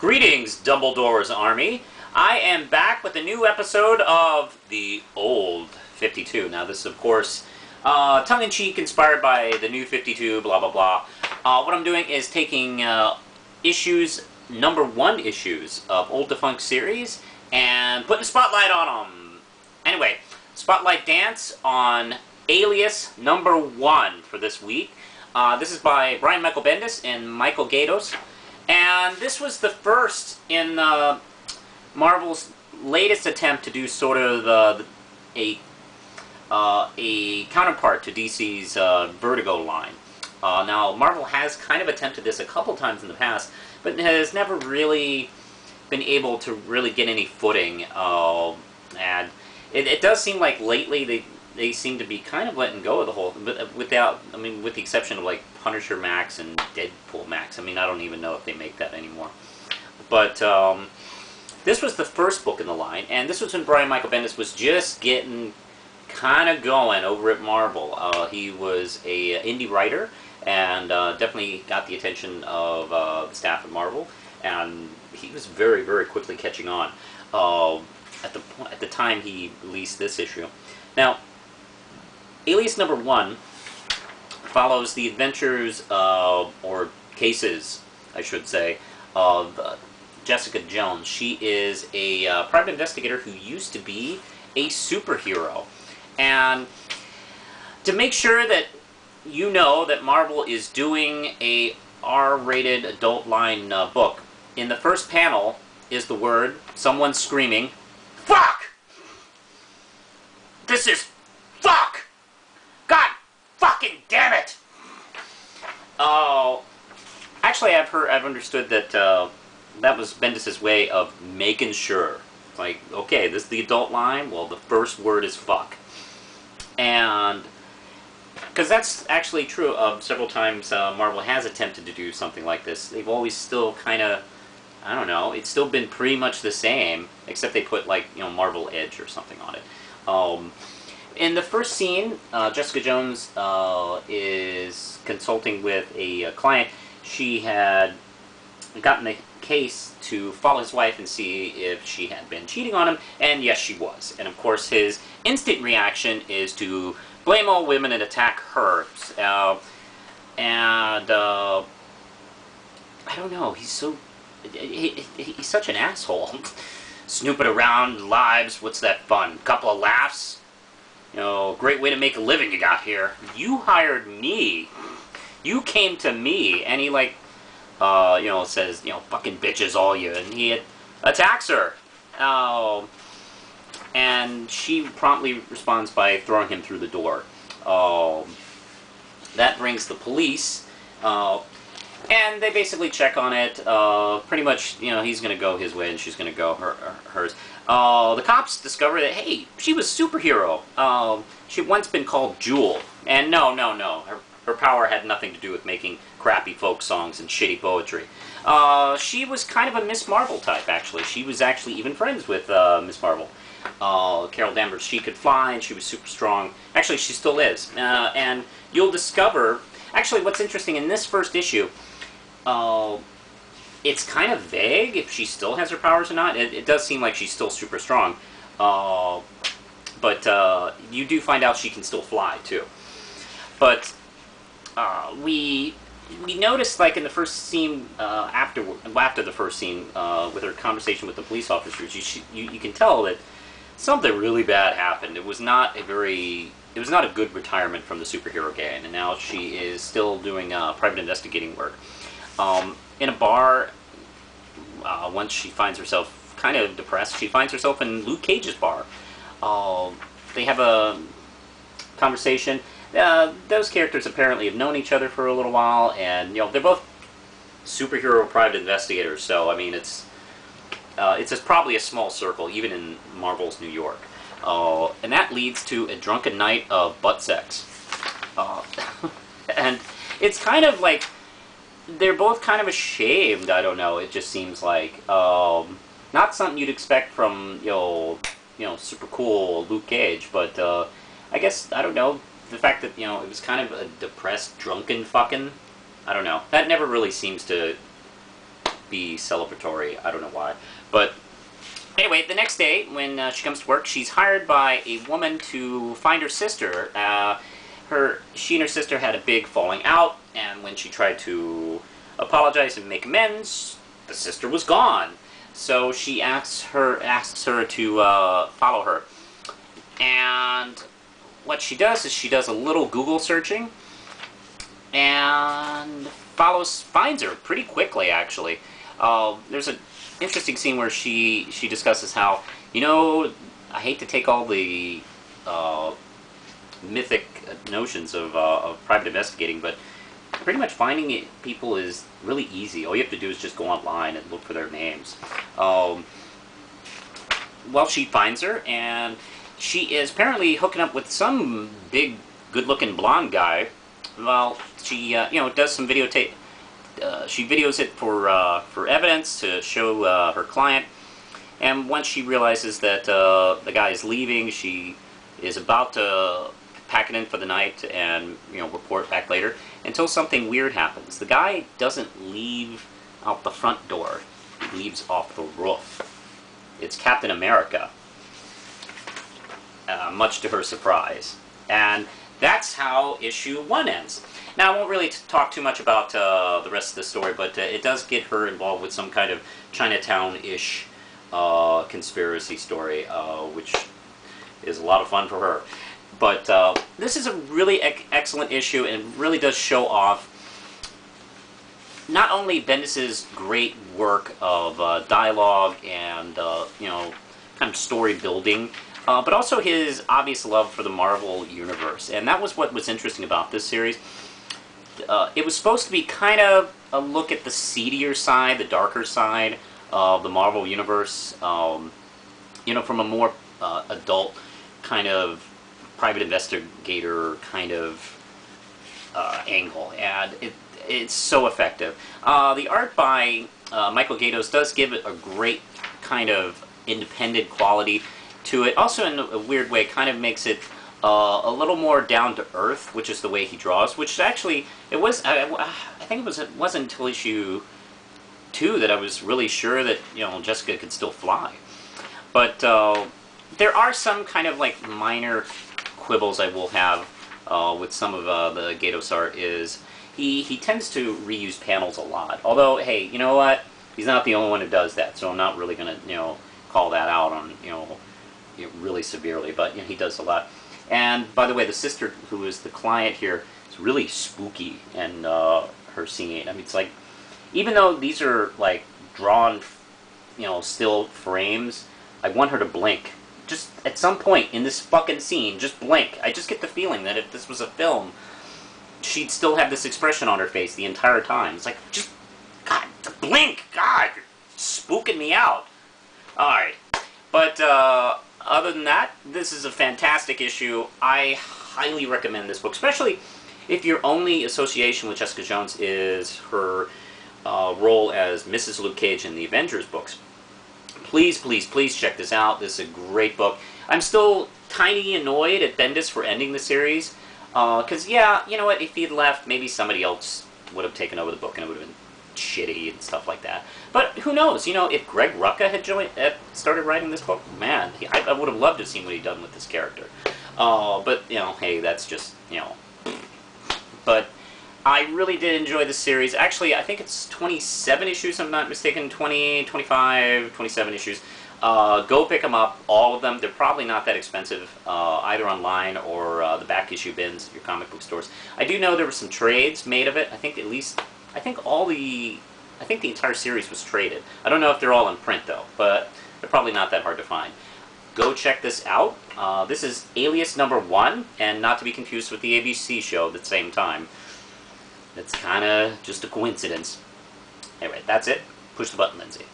Greetings, Dumbledore's Army. I am back with a new episode of the Old 52. Now, this is, of course, tongue-in-cheek, inspired by the new 52, blah, blah, blah. What I'm doing is taking number 1 issues of old defunct series and putting a spotlight on them. Anyway, spotlight dance on Alias number 1 for this week. This is by Brian Michael Bendis and Michael Gaydos. And this was the first in Marvel's latest attempt to do sort of a counterpart to DC's Vertigo line. Now, Marvel has kind of attempted this a couple times in the past, but has never really been able to really get any footing. And it does seem like lately they seem to be kind of letting go of the whole, but with the exception of like Punisher Max and Deadpool Max. I mean, I don't even know if they make that anymore. But this was the first book in the line, and this was when Brian Michael Bendis was just getting kind of going over at Marvel. He was a indie writer, and definitely got the attention of the staff at Marvel, and he was very, very quickly catching on at the time he released this issue. Now, Alias number 1 follows the adventures or cases, I should say, of Jessica Jones. She is a private investigator who used to be a superhero. And to make sure that you know that Marvel is doing a R-rated adult line book, in the first panel is the word, someone screaming, "Fuck! This is fuck! God fucking damn it!" Actually, I've understood that that was Bendis' way of making sure, like, okay, this is the adult line. Well, the first word is fuck, and because that's actually true of several times Marvel has attempted to do something like this. They've always still kind of, I don't know, it's still been pretty much the same, except they put, like, you know, Marvel Edge or something on it. In the first scene, Jessica Jones is consulting with a client. She had gotten a case to follow his wife and see if she had been cheating on him, and yes, she was. And of course, his instant reaction is to blame all women and attack her. I don't know, he's such an asshole. Snooping around lives, what's that fun? Couple of laughs? You know, great way to make a living you got here. You hired me. You came to me. And he, like, you know, says, you know, fucking bitches all you. And he attacks her. And she promptly responds by throwing him through the door. That brings the police. And they basically check on it. Pretty much, you know, he's going to go his way and she's going to go hers. The cops discover that, hey, she was a superhero. She'd once been called Jewel. And no. Her power had nothing to do with making crappy folk songs and shitty poetry. She was kind of a Miss Marvel type, actually. She was actually even friends with Miss Marvel. Carol Danvers. She could fly and she was super strong. Actually, she still is. And you'll discover... Actually, what's interesting in this first issue... it's kind of vague if she still has her powers or not. It does seem like she's still super strong. But you do find out she can still fly, too. But we noticed, like, in the first scene, after the first scene, with her conversation with the police officers, you can tell that something really bad happened. It was not a good retirement from the superhero gang, and now she is still doing private investigating work. In a bar, once she finds herself kind of depressed, she finds herself in Luke Cage's bar. They have a conversation. Those characters apparently have known each other for a little while, and, you know, they're both superhero private investigators, so, I mean, it's probably a small circle, even in Marvel's New York. And that leads to a drunken night of butt sex. And it's kind of like... they're both kind of ashamed, I don't know, it just seems like. Not something you'd expect from, you know, super cool Luke Cage, but I guess, I don't know, the fact that, you know, it was kind of a depressed, drunken fucking, I don't know, that never really seems to be celebratory. I don't know why. But anyway, the next day when she comes to work, she's hired by a woman to find her sister. She and her sister had a big falling out, and when she tried to apologize and make amends, the sister was gone. So she asks her to follow her. And what she does is she does a little Google searching and finds her pretty quickly, actually. There's an interesting scene where she discusses how, you know, I hate to take all the mythic notions of private investigating, but pretty much finding people is really easy. All you have to do is just go online and look for their names. Well, she finds her, and she is apparently hooking up with some big, good-looking blonde guy. Well, she you know, does some videotape. She videos it for evidence to show her client. And once she realizes that the guy is leaving, she is about to pack it in for the night and, you know, report back later, until something weird happens. The guy doesn't leave out the front door. He leaves off the roof. It's Captain America, much to her surprise. And that's how issue 1 ends. Now, I won't really talk too much about the rest of the story, but it does get her involved with some kind of Chinatown-ish conspiracy story, which is a lot of fun for her. But this is a really excellent issue, and really does show off not only Bendis's great work of dialogue and you know, kind of story building, but also his obvious love for the Marvel Universe. And that was what was interesting about this series. It was supposed to be kind of a look at the seedier side, the darker side of the Marvel Universe, you know, from a more adult kind of private investigator kind of angle, and it's so effective. The art by Michael Gaydos does give it a great kind of independent quality to it. Also, in a weird way, kind of makes it a little more down to earth, which is the way he draws. Which actually, it was. I think it wasn't until issue 2 that I was really sure that, you know, Jessica could still fly. But there are some kind of like minor quibbles I will have with some of the Gaydos art. Is he tends to reuse panels a lot. Although, hey, you know what? He's not the only one who does that, so I'm not really gonna, you know, call that out on, you know, really severely. But, you know, he does a lot. And by the way, the sister who is the client here is really spooky, and her scene. I mean, it's like, even though these are like drawn, you know, still frames, I want her to blink. Just at some point in this fucking scene, just blink. I just get the feeling that if this was a film, she'd still have this expression on her face the entire time. It's like, just, God, blink! God, you're spooking me out. Alright. But, other than that, this is a fantastic issue. I highly recommend this book, especially if your only association with Jessica Jones is her role as Mrs. Luke Cage in the Avengers books. Please, please, please check this out. This is a great book. I'm still tiny annoyed at Bendis for ending the series. Because, yeah, you know what, if he'd left, maybe somebody else would have taken over the book and it would have been shitty and stuff like that. But who knows? You know, if Greg Rucka had started writing this book, man, I would have loved to have seen what he'd done with this character. But, you know, hey, that's just, you know. But I really did enjoy this series. Actually, I think it's 27 issues, if I'm not mistaken. 20, 25, 27 issues. Go pick them up, all of them. They're probably not that expensive, either online or the back issue bins at your comic book stores. I do know there were some trades made of it. I think the entire series was traded. I don't know if they're all in print, though, but they're probably not that hard to find. Go check this out. This is Alias #1, and not to be confused with the ABC show at the same time. It's kind of just a coincidence. Anyway, that's it. Push the button, Lindsay.